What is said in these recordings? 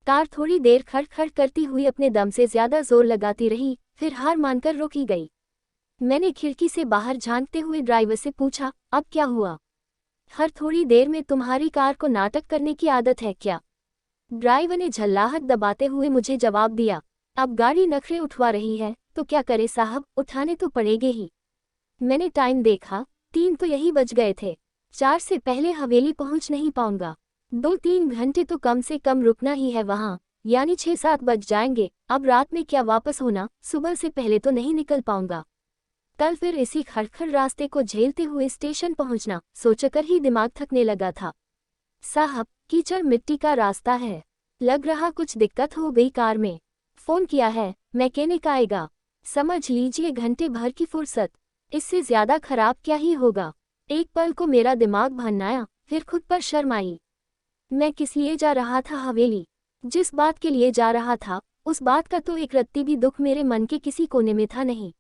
Car थोड़ी देर खड़ करती हुई अपने दम से ज्यादा जोर लगाती रही, फिर हार मानकर रोकी गई। मैंने खिड़की से बाहर झांकते हुए ड्राइवर से पूछा, अब क्या हुआ? हर थोड़ी देर में तुम्हारी कार को नाटक करने की आदत है क्या? ड्राइवर ने झल्लाहट दबाते हुए मुझे जवाब दिया, अब गाड़ी नखरे उठवा रही है तो क्या करे साहब, उठाने तो पड़ेगे ही। मैंने टाइम देखा, 3 तो यही बज गए थे। 4 से पहले हवेली पहुंच नहीं पाऊंगा। 2-3 घंटे तो कम से कम रुकना ही है वहां, यानी 6-7 बज जाएंगे। अब रात में क्या वापस होना, सुबह से पहले तो नहीं निकल पाऊंगा। कल फिर इसी खड़खड़ रास्ते को झेलते हुए स्टेशन पहुंचना सोचकर ही दिमाग थकने लगा था। साहब, कीचड़ मिट्टी का रास्ता है, लग रहा कुछ दिक्कत हो गई कार में। फोन किया है, मैकेनिक आएगा। समझ लीजिए घंटे भर की फुर्सत, इससे ज्यादा खराब क्या ही होगा। एक पल को मेरा दिमाग भन्नाया, फिर खुद पर शर्म आई। मैं किस लिए जा रहा था हवेली? जिस बात के लिए जा रहा था, उस बात का तो एक रत्ती भी दुख मेरे मन के किसी कोने में था नहीं।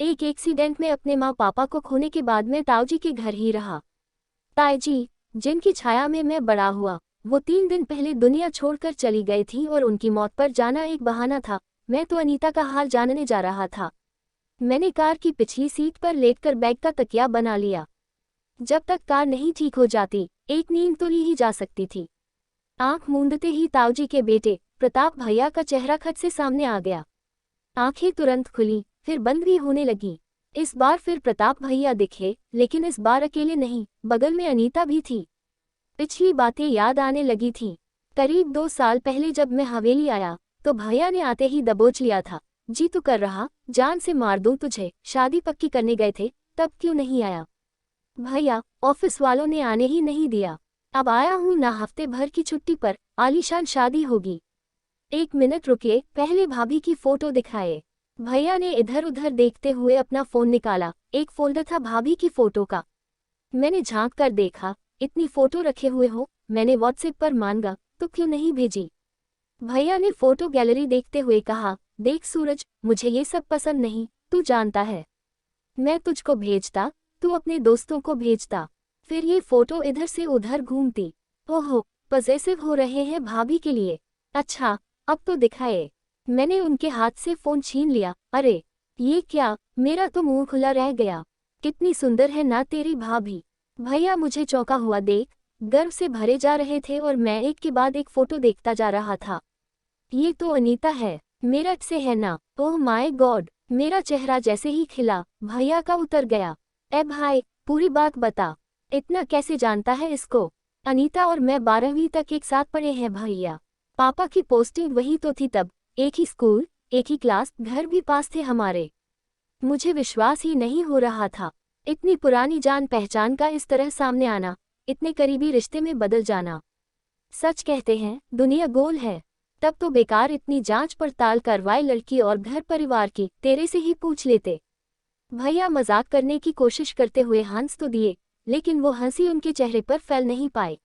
एक एक्सीडेंट में अपने माँ पापा को खोने के बाद मैं ताऊजी के घर ही रहा। ताईजी, जिनकी छाया में मैं बड़ा हुआ, वो 3 दिन पहले दुनिया छोड़कर चली गई थी और उनकी मौत पर जाना एक बहाना था। मैं तो अनीता का हाल जानने जा रहा था। मैंने कार की पिछली सीट पर लेटकर बैग का तकिया बना लिया। जब तक कार नहीं ठीक हो जाती, एक नींद तो ली ही जा सकती थी। आंख मूंदते ही ताऊजी के बेटे प्रताप भैया का चेहरा खट से सामने आ गया। आंखें तुरंत खुली, फिर बंद भी होने लगी। इस बार फिर प्रताप भैया दिखे, लेकिन इस बार अकेले नहीं, बगल में अनीता भी थी। पिछली बातें याद आने लगी थीं। करीब 2 साल पहले जब मैं हवेली आया, तो भैया ने आते ही दबोच लिया था। जी तू कर रहा, जान से मार दूं तुझे, शादी पक्की करने गए थे, तब क्यों नहीं आया? भैया, ऑफिस वालों ने आने ही नहीं दिया। अब आया हूं ना, हफ्ते भर की छुट्टी पर, आलीशान शादी होगी। 1 मिनट रुकिए, पहले भाभी की फोटो दिखाए। भैया ने इधर उधर देखते हुए अपना फोन निकाला। एक फोल्डर था भाभी की फोटो का। मैंने झांक कर देखा, इतनी फोटो रखे हुए हो। मैंने व्हाट्सएप पर मांगा, तो क्यों नहीं भेजी? भैया ने फोटो गैलरी देखते हुए कहा, देख सूरज, मुझे ये सब पसंद नहीं, तू जानता है। मैं तुझको भेजता, तू अपने दोस्तों को भेजता, फिर ये फोटो इधर से उधर घूमती। ओहो, पजेसिव हो रहे हैं भाभी के लिए। अच्छा, अब तो दिखाए। मैंने उनके हाथ से फोन छीन लिया। अरे ये क्या, मेरा तो मुंह खुला रह गया। कितनी सुंदर है ना तेरी भाभी। भैया मुझे चौंका हुआ देख गर्व से भरे जा रहे थे और मैं एक के बाद एक फोटो देखता जा रहा था। ये तो अनीता है, मेरठ से है ना? ओह माय गॉड, मेरा चेहरा जैसे ही खिला, भैया का उतर गया। ए भाई, पूरी बात बता, इतना कैसे जानता है इसको? अनीता और मैं 12वीं तक एक साथ पढ़े हैं भैया। पापा की पोस्टिंग वही तो थी तब, एक ही स्कूल, एक ही क्लास, घर भी पास थे हमारे। मुझे विश्वास ही नहीं हो रहा था, इतनी पुरानी जान पहचान का इस तरह सामने आना, इतने करीबी रिश्ते में बदल जाना। सच कहते हैं दुनिया गोल है। तब तो बेकार इतनी जांच पड़ताल करवाए लड़की और घर परिवार की, तेरे से ही पूछ लेते। भैया मजाक करने की कोशिश करते हुए हंस तो दिए, लेकिन वो हंसी उनके चेहरे पर फैल नहीं पाए।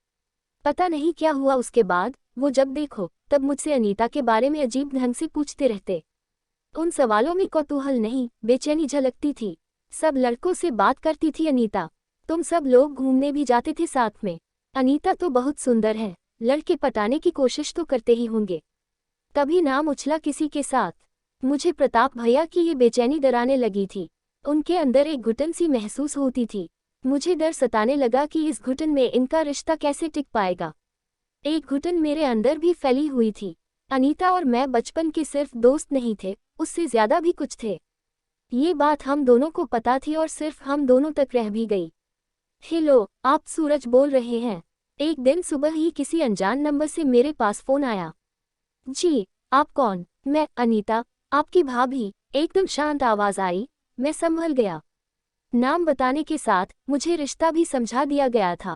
पता नहीं क्या हुआ उसके बाद, वो जब देखो तब मुझसे अनीता के बारे में अजीब ढंग से पूछते रहते। उन सवालों में कौतूहल नहीं, बेचैनी झलकती थी। सब लड़कों से बात करती थी अनीता। तुम सब लोग घूमने भी जाते थे साथ में। अनीता तो बहुत सुंदर है, लड़के पटाने की कोशिश तो करते ही होंगे। कभी नाम उछला किसी के साथ। मुझे प्रताप भैया की ये बेचैनी डराने लगी थी। उनके अंदर एक घुटन सी महसूस होती थी। मुझे डर सताने लगा कि इस घुटन में इनका रिश्ता कैसे टिक पाएगा। एक घुटन मेरे अंदर भी फैली हुई थी। अनीता और मैं बचपन के सिर्फ दोस्त नहीं थे, उससे ज्यादा भी कुछ थे। ये बात हम दोनों को पता थी और सिर्फ हम दोनों तक रह भी गई। हेलो, आप सूरज बोल रहे हैं? एक दिन सुबह ही किसी अनजान नंबर से मेरे पास फोन आया। जी, आप कौन? मैं अनीता, आपकी भाभी। एकदम शांत आवाज आई। मैं संभल गया। नाम बताने के साथ मुझे रिश्ता भी समझा दिया गया था।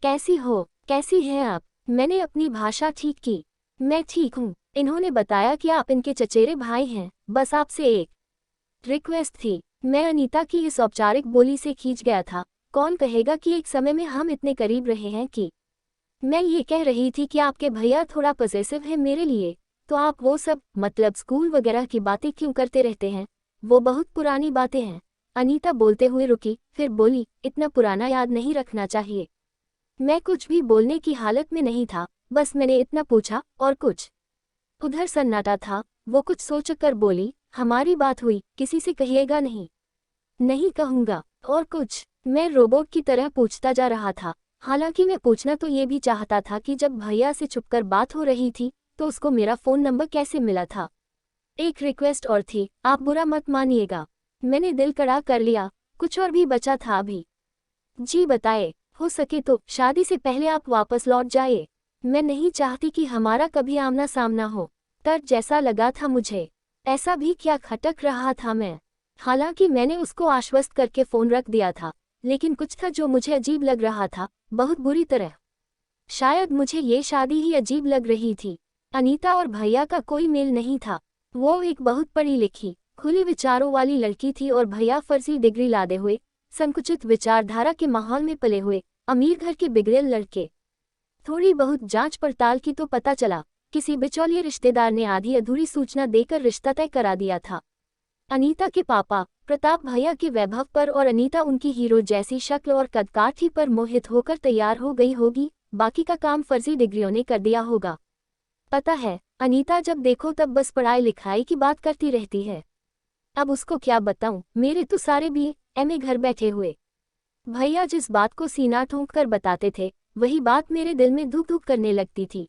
कैसी हो, कैसी हैं आप? मैंने अपनी भाषा ठीक की। मैं ठीक हूँ। इन्होंने बताया कि आप इनके चचेरे भाई हैं, बस आपसे एक रिक्वेस्ट थी। मैं अनीता की इस औपचारिक बोली से खींच गया था। कौन कहेगा कि एक समय में हम इतने करीब रहे हैं कि मैं ये कह रही थी कि आपके भैया थोड़ा पॉसेसिव है मेरे लिए, तो आप वो सब मतलब स्कूल वगैरह की बातें क्यों करते रहते हैं? वो बहुत पुरानी बातें हैं। अनीता बोलते हुए रुकी, फिर बोली, इतना पुराना याद नहीं रखना चाहिए। मैं कुछ भी बोलने की हालत में नहीं था। बस मैंने इतना पूछा और कुछ। उधर सन्नाटा था। वो कुछ सोचकर बोली, हमारी बात हुई, किसी से कहिएगा नहीं। नहीं कहूँगा। और कुछ? मैं रोबोट की तरह पूछता जा रहा था। हालांकि मैं पूछना तो ये भी चाहता था कि जब भैया से छुपकर बात हो रही थी तो उसको मेरा फ़ोन नंबर कैसे मिला था। एक रिक्वेस्ट और थी, आप बुरा मत मानिएगा। मैंने दिल कड़ा कर लिया। कुछ और भी बचा था अभी। जी बताए। हो सके तो शादी से पहले आप वापस लौट जाइए। मैं नहीं चाहती कि हमारा कभी आमना सामना हो। तर्क जैसा लगा था मुझे। ऐसा भी क्या खटक रहा था मैं। हालांकि मैंने उसको आश्वस्त करके फ़ोन रख दिया था, लेकिन कुछ था जो मुझे अजीब लग रहा था, बहुत बुरी तरह। शायद मुझे ये शादी ही अजीब लग रही थी। अनीता और भैया का कोई मेल नहीं था। वो एक बहुत पढ़ी लिखी, खुली विचारों वाली लड़की थी और भैया फर्जी डिग्री लादे हुए, संकुचित विचारधारा के माहौल में पले हुए, अमीर घर के बिगड़ेल लड़के। थोड़ी बहुत जांच पड़ताल की तो पता चला, किसी बिचौलिए रिश्तेदार ने आधी अधूरी सूचना देकर रिश्ता तय करा दिया था। अनीता के पापा प्रताप भैया के वैभव पर और अनीता उनकी हीरो जैसी शक्ल और कदकाठी पर मोहित होकर तैयार हो गई होगी, बाकी का काम फर्जी डिग्रियों ने कर दिया होगा। पता है, अनीता जब देखो तब बस पढ़ाई लिखाई की बात करती रहती है। अब उसको क्या बताऊं, मेरे तो सारे BA घर बैठे हुए। भैया जिस बात को सीना ठोंक कर बताते थे, वही बात मेरे दिल में धुक धुक करने लगती थी।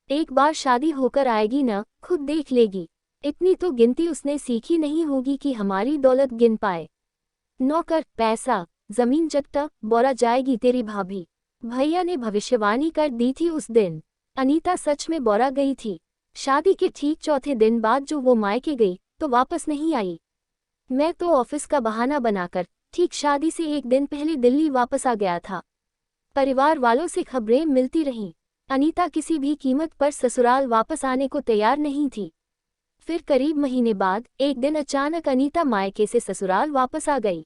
एक बार शादी होकर आएगी ना, खुद देख लेगी। इतनी तो गिनती उसने सीखी नहीं होगी कि हमारी दौलत गिन पाए। नौकर, पैसा, जमीन जट्टा, बोरा जाएगी तेरी भाभी। भैया ने भविष्यवाणी कर दी थी उस दिन। अनीता सच में बोरा गई थी। शादी के ठीक चौथे दिन बाद जो वो मायके गई तो वापस नहीं आई। मैं तो ऑफिस का बहाना बनाकर ठीक शादी से एक दिन पहले दिल्ली वापस आ गया था। परिवार वालों से खबरें मिलती रहीं। अनीता किसी भी कीमत पर ससुराल वापस आने को तैयार नहीं थी। फिर करीब महीने बाद एक दिन अचानक अनीता मायके से ससुराल वापस आ गई।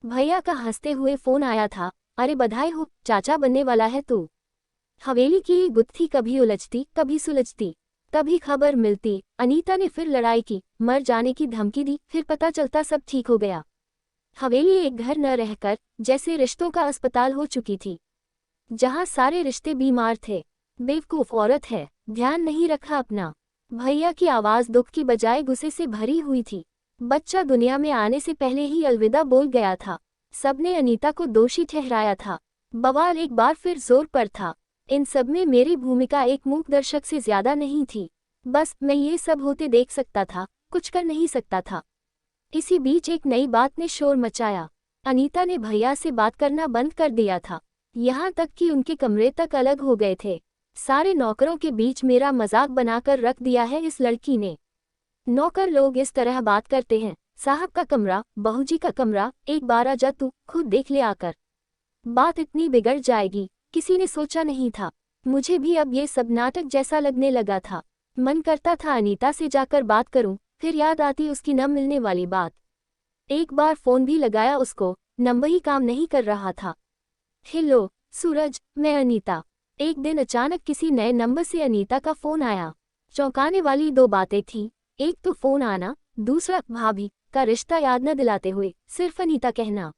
भैया का हंसते हुए फोन आया था, अरे बधाई हो, चाचा बनने वाला है तू। हवेली की ये गुत्थी कभी उलझती कभी सुलझती। तभी खबर मिलती, अनीता ने फिर लड़ाई की, मर जाने की धमकी दी, फिर पता चलता सब ठीक हो गया। हवेली एक घर न रहकर जैसे रिश्तों का अस्पताल हो चुकी थी, जहां सारे रिश्ते बीमार थे। बेवकूफ औरत है, ध्यान नहीं रखा अपना। भैया की आवाज दुख की बजाय गुस्से से भरी हुई थी। बच्चा दुनिया में आने से पहले ही अलविदा बोल गया था। सबने अनीता को दोषी ठहराया था। बवाल एक बार फिर जोर पर था। इन सब में मेरी भूमिका एक मूक दर्शक से ज्यादा नहीं थी। बस मैं ये सब होते देख सकता था, कुछ कर नहीं सकता था। इसी बीच एक नई बात ने शोर मचाया। अनीता ने भैया से बात करना बंद कर दिया था, यहाँ तक कि उनके कमरे तक अलग हो गए थे। सारे नौकरों के बीच मेरा मजाक बनाकर रख दिया है इस लड़की ने। नौकर लोग इस तरह बात करते हैं, साहब का कमरा, बहूजी का कमरा, एक बार आजा तू, खुद देख ले आकर। बात इतनी बिगड़ जाएगी, किसी ने सोचा नहीं था। मुझे भी अब ये सब नाटक जैसा लगने लगा था। मन करता था अनीता से जाकर बात करूं, फिर याद आती उसकी न मिलने वाली बात। एक बार फोन भी लगाया उसको, नंबर ही काम नहीं कर रहा था। हेलो सूरज, मैं अनीता। एक दिन अचानक किसी नए नंबर से अनीता का फोन आया। चौंकाने वाली दो बातें थीं, एक तो फोन आना, दूसरा भाभी का रिश्ता याद न दिलाते हुए सिर्फ अनीता कहना।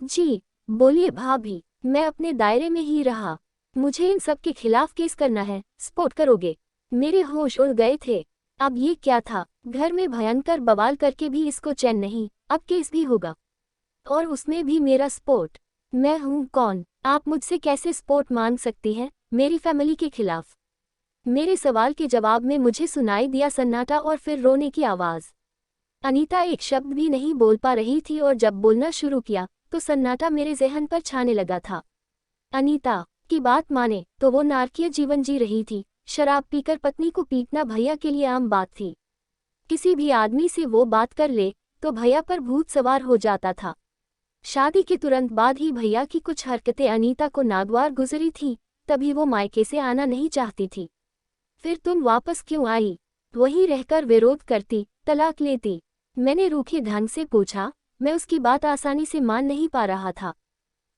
जी बोलिए भाभी, मैं अपने दायरे में ही रहा। मुझे इन सब के खिलाफ केस करना है, सपोर्ट करोगे? मेरे होश उड़ गए थे। अब ये क्या था, घर में भयंकर बवाल करके भी इसको चैन नहीं, अब केस भी होगा, और उसमें भी मेरा सपोर्ट। मैं हूँ कौन? आप मुझसे कैसे सपोर्ट मांग सकती हैं मेरी फैमिली के खिलाफ? मेरे सवाल के जवाब में मुझे सुनाई दिया सन्नाटा और फिर रोने की आवाज़। अनीता एक शब्द भी नहीं बोल पा रही थी और जब बोलना शुरू किया तो सन्नाटा मेरे ज़हन पर छाने लगा था। अनीता की बात माने तो वो नारकीय जीवन जी रही थी। शराब पीकर पत्नी को पीटना भैया के लिए आम बात थी। किसी भी आदमी से वो बात कर ले तो भैया पर भूत सवार हो जाता था। शादी के तुरंत बाद ही भैया की कुछ हरकतें अनीता को नागवार गुजरी थीं, तभी वो मायके से आना नहीं चाहती थी। फिर तुम वापस क्यों आई? वहीं रहकर विरोध करती, तलाक लेती? मैंने रूखे ढंग से पूछा। मैं उसकी बात आसानी से मान नहीं पा रहा था।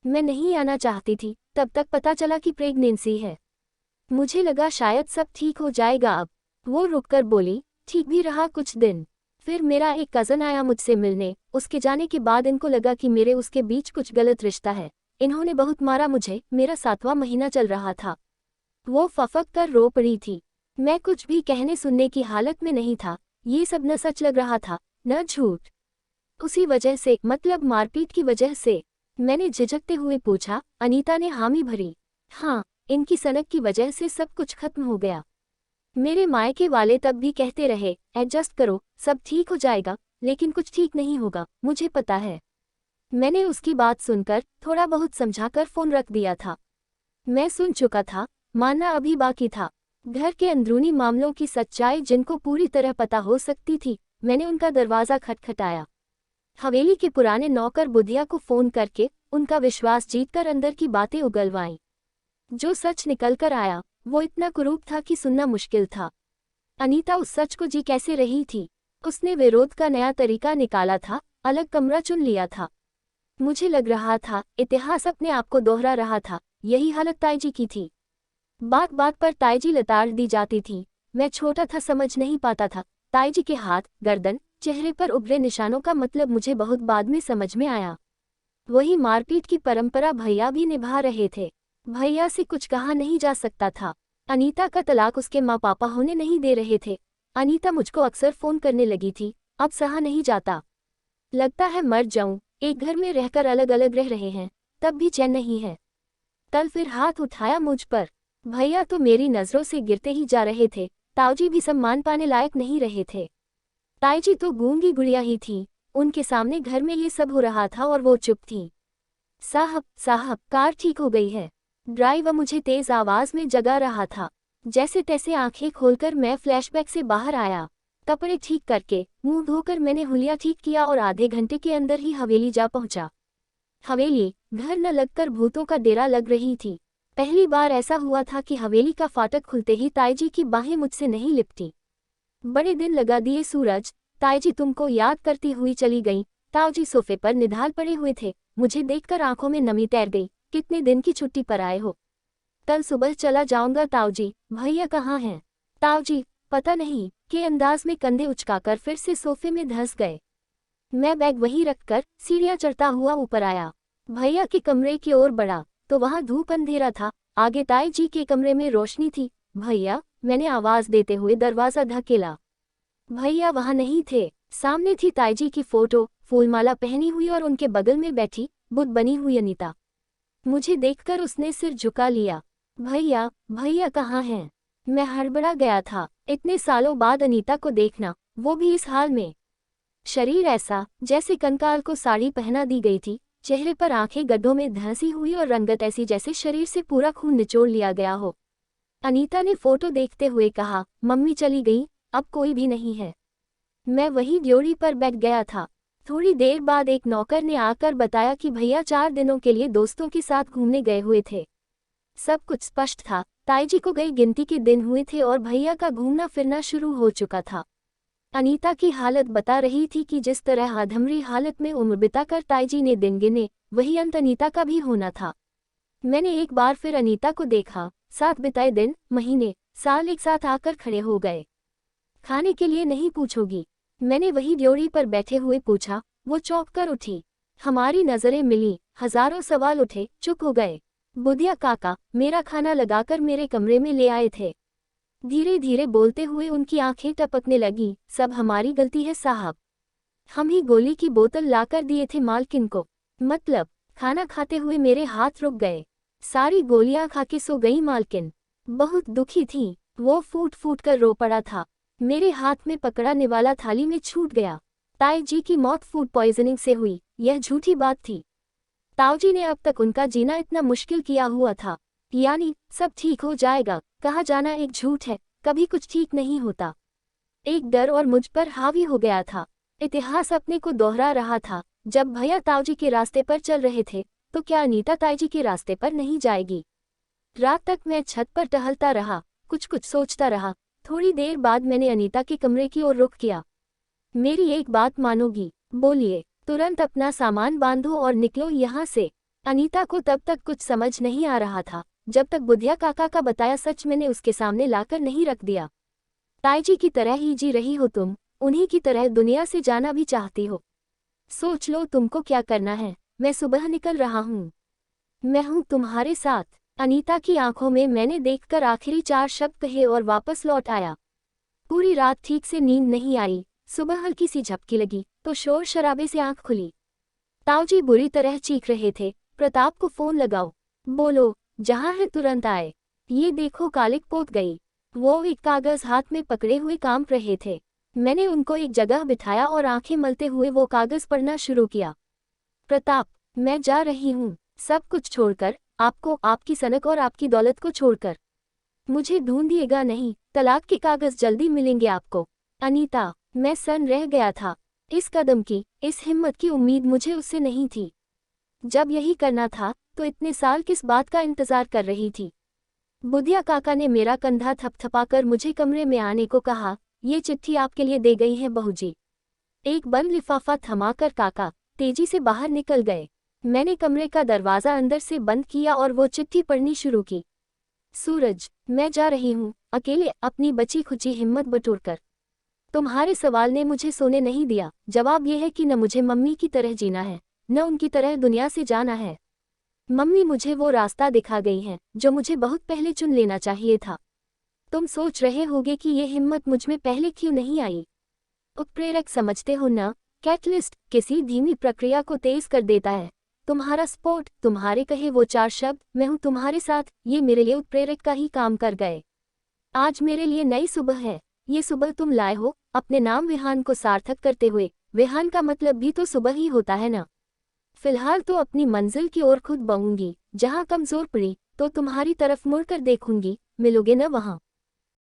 मैं नहीं आना चाहती थी, तब तक पता चला कि प्रेगनेंसी है। मुझे लगा शायद सब ठीक हो जाएगा अब। वो रुककर बोली, ठीक भी रहा कुछ दिन। फिर मेरा एक कज़न आया मुझसे मिलने। उसके जाने के बाद इनको लगा कि मेरे उसके बीच कुछ गलत रिश्ता है। इन्होंने बहुत मारा मुझे, मेरा 7वां महीना चल रहा था। वो फफक कर रो पड़ी थी। मैं कुछ भी कहने सुनने की हालत में नहीं था। ये सब न सच लग रहा था, न झूठ। उसी वजह से, मतलब मारपीट की वजह से? मैंने झिझकते हुए पूछा। अनीता ने हामी भरी। हाँ, इनकी सनक की वजह से सब कुछ खत्म हो गया। मेरे मायके वाले तब भी कहते रहे, एडजस्ट करो, सब ठीक हो जाएगा, लेकिन कुछ ठीक नहीं होगा, मुझे पता है। मैंने उसकी बात सुनकर थोड़ा बहुत समझाकर फोन रख दिया था। मैं सुन चुका था, मानना अभी बाकी था। घर के अंदरूनी मामलों की सच्चाई जिनको पूरी तरह पता हो सकती थी। मैंने उनका दरवाज़ा खटखटाया। हवेली के पुराने नौकर बुधिया को फोन करके उनका विश्वास जीतकर अंदर की बातें उगलवाईं। जो सच निकल कर आया वो इतना कुरूप था कि सुनना मुश्किल था। अनीता उस सच को जी कैसे रही थी? उसने विरोध का नया तरीका निकाला था, अलग कमरा चुन लिया था। मुझे लग रहा था इतिहास अपने आप को दोहरा रहा था। यही हालत ताईजी की थी। बात बात पर ताईजी लताड़ दी जाती थी। मैं छोटा था, समझ नहीं पाता था। ताईजी के हाथ, गर्दन, चेहरे पर उभरे निशानों का मतलब मुझे बहुत बाद में समझ में आया। वही मारपीट की परंपरा भैया भी निभा रहे थे। भैया से कुछ कहा नहीं जा सकता था। अनीता का तलाक उसके माँ पापा होने नहीं दे रहे थे। अनीता मुझको अक्सर फोन करने लगी थी। अब सहा नहीं जाता। लगता है मर जाऊं। एक घर में रहकर अलग अलग रह रहे हैं, तब भी चैन नहीं है। कल फिर हाथ उठाया मुझ पर। भैया तो मेरी नजरों से गिरते ही जा रहे थे। ताऊजी भी सम्मान पाने लायक नहीं रहे थे। ताईजी तो गूंगी गुड़िया ही थी। उनके सामने घर में ये सब हो रहा था और वो चुप थी। साहब, साहब, कार ठीक हो गई है। ड्राइवर मुझे तेज आवाज में जगा रहा था। जैसे तैसे आंखें खोलकर मैं फ्लैशबैक से बाहर आया। कपड़े ठीक करके, मुंह धोकर मैंने हुलिया ठीक किया और आधे घंटे के अंदर ही हवेली जा पहुंचा। हवेली, घर न लगकर भूतों का डेरा लग रही थी। पहली बार ऐसा हुआ था कि हवेली का फाटक खुलते ही ताईजी की बाहें मुझसे नहीं लिपटी। बड़े दिन लगा दिए सूरज। ताईजी तुमको याद करती हुई चली गई। ताऊजी सोफे पर निढाल पड़े हुए थे। मुझे देखकर आंखों में नमी तैर गई। कितने दिन की छुट्टी पर आए हो? कल सुबह चला जाऊंगा ताऊजी। भैया कहाँ हैं? ताऊजी, पता नहीं, के अंदाज में कंधे उचकाकर फिर से सोफे में धंस गए। मैं बैग वहीं रखकर सीढ़ियां चढ़ता हुआ ऊपर आया। भैया के कमरे की ओर बढ़ा तो वहां धूप अंधेरा था। आगे ताईजी के कमरे में रोशनी थी। भैया, मैंने आवाज देते हुए दरवाजा धकेला। भैया वहां नहीं थे। सामने थी ताईजी की फोटो, फूलमाला पहनी हुई और उनके बगल में बैठी बुद्ध बनी हुई अनीता। मुझे देखकर उसने सिर झुका लिया। भैया, भैया कहाँ हैं? मैं हड़बड़ा गया था। इतने सालों बाद अनीता को देखना, वो भी इस हाल में। शरीर ऐसा जैसे कंकाल को साड़ी पहना दी गई थी। चेहरे पर आंखें गड्ढों में धंसी हुई और रंगत ऐसी जैसे शरीर से पूरा खून निचोड़ लिया गया हो। अनीता ने फोटो देखते हुए कहा, मम्मी चली गई, अब कोई भी नहीं है। मैं वही ड्योढ़ी पर बैठ गया था। थोड़ी देर बाद एक नौकर ने आकर बताया कि भैया 4 दिनों के लिए दोस्तों के साथ घूमने गए हुए थे। सब कुछ स्पष्ट था। ताईजी को गई गिनती के दिन हुए थे और भैया का घूमना फिरना शुरू हो चुका था। अनीता की हालत बता रही थी कि जिस तरह अधमरी हालत में उम्र बिताकर ताईजी ने दिन गिने, वही अंत अनीता का भी होना था। मैंने एक बार फिर अनीता को देखा। साथ बिताए दिन, महीने, साल एक साथ आकर खड़े हो गए। खाने के लिए नहीं पूछोगी? मैंने वही ड्योढ़ी पर बैठे हुए पूछा। वो चौंक कर उठी। हमारी नजरें मिली। हजारों सवाल उठे, चुप हो गए। बुधिया काका मेरा खाना लगाकर मेरे कमरे में ले आए थे। धीरे धीरे बोलते हुए उनकी आंखें टपकने लगी। सब हमारी गलती है साहब। हम ही गोली की बोतल लाकर दिए थे मालकिन को। मतलब, खाना खाते हुए मेरे हाथ रुक गए। सारी गोलियां खा के सो गई मालकिन। बहुत दुखी थी। वो फूट फूट कर रो पड़ा था। मेरे हाथ में पकड़ाने वाला थाली में छूट गया। ताईजी की मौत फूड पॉइजनिंग से हुई, यह झूठी बात थी। ताऊजी ने अब तक उनका जीना इतना मुश्किल किया हुआ था। यानी सब ठीक हो जाएगा कहा जाना एक झूठ है। कभी कुछ ठीक नहीं होता। एक डर और मुझ पर हावी हो गया था। इतिहास अपने को दोहरा रहा था। जब भैया ताऊजी के रास्ते पर चल रहे थे, तो क्या अनीता ताईजी के रास्ते पर नहीं जाएगी? रात तक मैं छत पर टहलता रहा, कुछ कुछ सोचता रहा। थोड़ी देर बाद मैंने अनीता के कमरे की ओर रुख किया। मेरी एक बात मानोगी? बोलिए। तुरंत अपना सामान बांधो और निकलो यहाँ से। अनीता को तब तक कुछ समझ नहीं आ रहा था, जब तक बुधिया काका का बताया सच मैंने उसके सामने लाकर नहीं रख दिया। ताईजी की तरह ही जी रही हो तुम, उन्हीं की तरह दुनिया से जाना भी चाहती हो। सोच लो तुमको क्या करना है। मैं सुबह निकल रहा हूँ। मैं हूँ तुम्हारे साथ। अनीता की आंखों में मैंने देखकर आखिरी 4 शब्द कहे और वापस लौट आया। पूरी रात ठीक से नींद नहीं आई। सुबह हल्की सी झपकी लगी तो शोर शराबे से आंख खुली। ताऊजी बुरी तरह चीख रहे थे, प्रताप को फोन लगाओ, बोलो जहां है तुरंत आए। ये देखो कालिक पोत गई। वो एक कागज हाथ में पकड़े हुए कांप रहे थे। मैंने उनको एक जगह बिठाया और आंखें मलते हुए वो कागज पढ़ना शुरू किया। प्रताप, मैं जा रही हूँ, सब कुछ छोड़कर, आपको, आपकी सनक और आपकी दौलत को छोड़कर। मुझे ढूंढिएगा नहीं, तलाक के कागज जल्दी मिलेंगे आपको। अनीता, मैं सन रह गया था। इस कदम की, इस हिम्मत की उम्मीद मुझे उससे नहीं थी। जब यही करना था तो इतने साल किस बात का इंतजार कर रही थी। बुधिया काका ने मेरा कंधा थपथपाकर मुझे कमरे में आने को कहा, ये चिट्ठी आपके लिए दे गई है बहू जी। एक बंद लिफाफा थमाकर काका तेजी से बाहर निकल गए। मैंने कमरे का दरवाजा अंदर से बंद किया और वो चिट्ठी पढ़नी शुरू की। सूरज, मैं जा रही हूँ, अकेले, अपनी बची खुची हिम्मत बटोरकर। तुम्हारे सवाल ने मुझे सोने नहीं दिया। जवाब यह है कि न मुझे मम्मी की तरह जीना है, न उनकी तरह दुनिया से जाना है। मम्मी मुझे वो रास्ता दिखा गई हैं जो मुझे बहुत पहले चुन लेना चाहिए था। तुम सोच रहे होगे कि ये हिम्मत मुझ में पहले क्यों नहीं आई। उत्प्रेरक समझते हो न, कैटलिस्ट किसी धीमी प्रक्रिया को तेज कर देता है। तुम्हारा स्पोर्ट, तुम्हारे कहे वो 4 शब्द, मैं हूँ तुम्हारे साथ, ये मेरे लिए उत्प्रेरक का ही काम कर गए। आज मेरे लिए नई सुबह है। ये सुबह तुम लाए हो, अपने नाम विहान को सार्थक करते हुए। विहान का मतलब भी तो सुबह ही होता है ना। फिलहाल तो अपनी मंजिल की ओर खुद बढ़ूंगी। जहाँ कमजोर पड़ी तो तुम्हारी तरफ मुड़कर देखूंगी, मिलोगे न वहाँ।